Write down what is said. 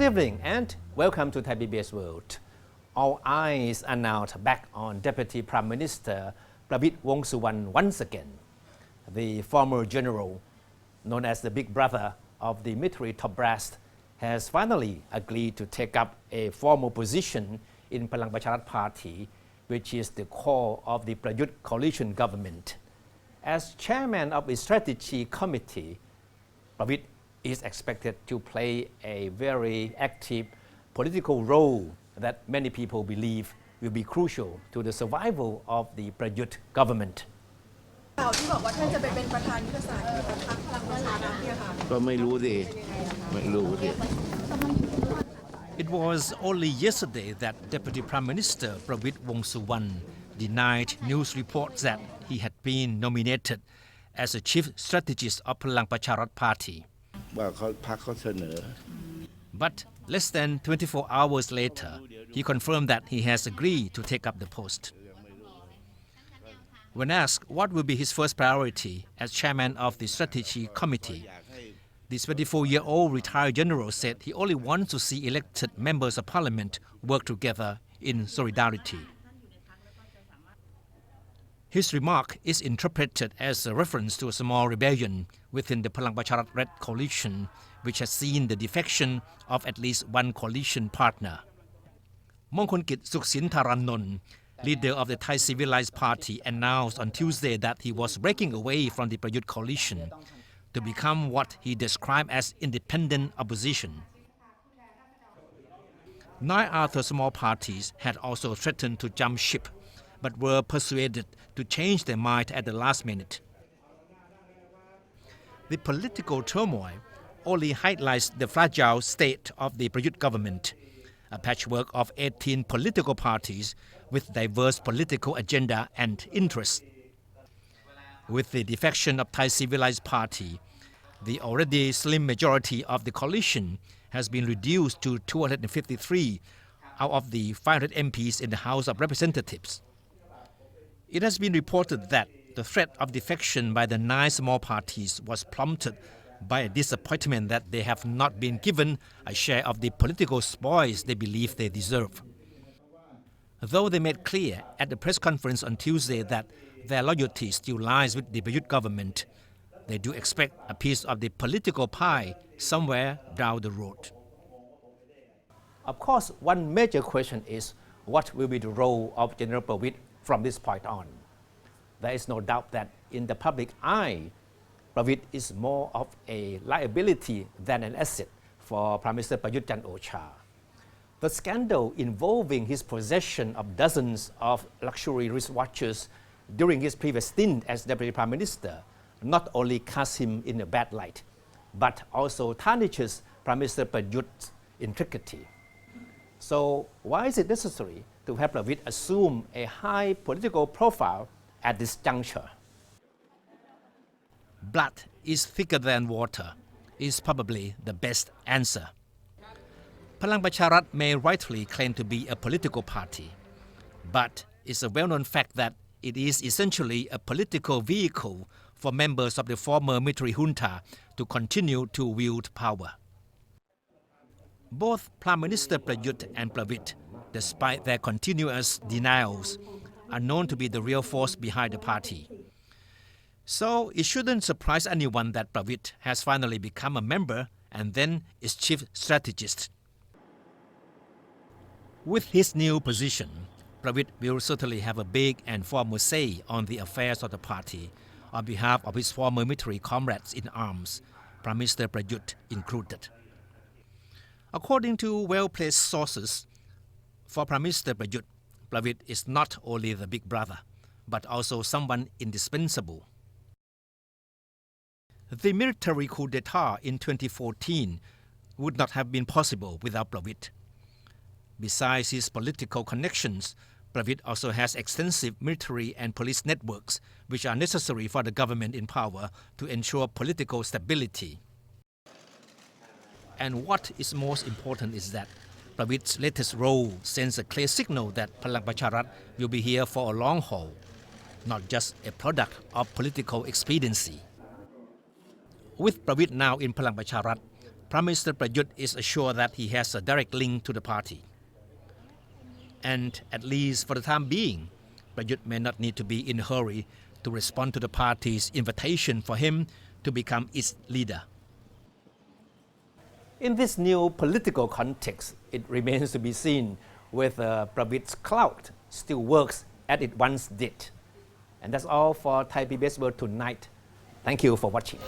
evening and welcome to Thai PBS World. All eyes are now back on Deputy Prime Minister Prawit Wongsuwan once again. The former general, known as the big brother of the military top brass, has finally agreed to take up a formal position in Palang Pracharat Party, which is the core of the Prawit coalition government. As chairman of the strategy committee, Prawit is expected to play a very active political role that many people believe will be crucial to the survival of the Prawit government. ข่าวที่บอกว่าท่านจะไปเป็นประธานยุทธศาสตร์ของพรรคพลังประชารัฐเนี่ยค่ะ ก็ไม่รู้สิ It was only yesterday that Deputy Prime Minister Prawit Wongsuwan denied news reports that he had been nominated as a chief strategist of Palang Pracharat Party. ว่าพรรคเขาเสนอ But less than 24 hours later, he confirmed that he has agreed to take up the post. When asked what will be his first priority as chairman of the strategy committee, the 24-year-old retired general said he only wants to see elected members of parliament work together in solidarity. His remark is interpreted as a reference to a small rebellion within the Palang Pracharat Red coalition, which has seen the defection of at least one coalition partner. Mongkonkit Suksintharanont, leader of the Thai Civilized Party, announced on Tuesday that he was breaking away from the Prawit coalition to become what he described as independent opposition. 9 other small parties had also threatened to jump ship, but were persuaded to change their mind at the last minute. The political turmoil only highlights the fragile state of the Prawit government, a patchwork of 18 political parties with diverse political agenda and interests. With the defection of Thai Civilized Party, the already slim majority of the coalition has been reduced to 253 out of the 500 MPs in the House of Representatives. It has been reported that the threat of defection by the 9 small parties was prompted by a disappointment that they have not been given a share of the political spoils they believe they deserve. Though they made clear at the press conference on Tuesday that their loyalty still lies with the Prawit government, they do expect a piece of the political pie somewhere down the road. Of course, one major question is what will be the role of General Prawit from this point on. There is no doubt that in the public eye, Prawit is more of a liability than an asset for Prime Minister Prayut Chan-o-cha. The scandal involving his possession of dozens of luxury wristwatches during his previous stint as Deputy Prime Minister not only casts him in a bad light, but also tarnishes Prime Minister Prayut's integrity. So why is it necessary to have Prawit assume a high political profile at this juncture? Blood is thicker than water is probably the best answer. Palang Pracharat may rightly claim to be a political party, but it's a well-known fact that it is essentially a political vehicle for members of the former military junta to continue to wield power. Both Prime Minister Prayut and Prawit, despite their continuous denials, are known to be the real force behind the party. So it shouldn't surprise anyone that Prawit has finally become a member and then is chief strategist. With his new position, Prawit will certainly have a big and formal say on the affairs of the party on behalf of his former military comrades in arms, Prime Minister Prayut included. According to well-placed sources, for Prime Minister Prayut, Prawit is not only the big brother, but also someone indispensable. The military coup d'etat in 2014 would not have been possible without Prawit. Besides his political connections, Prawit also has extensive military and police networks which are necessary for the government in power to ensure political stability. And what is most important is that Prawit's latest role sends a clear signal that Palang Pracharat will be here for a long haul, not just a product of political expediency. With Prawit now in Palang Pracharat, Prime Minister Prawit is assured that he has a direct link to the party. And at least for the time being, Prawit may not need to be in a hurry to respond to the party's invitation for him to become its leader. In this new political context, it remains to be seen whether Prawit's clout still works as it once did. And that's all for Thai PBS World tonight. Thank you for watching.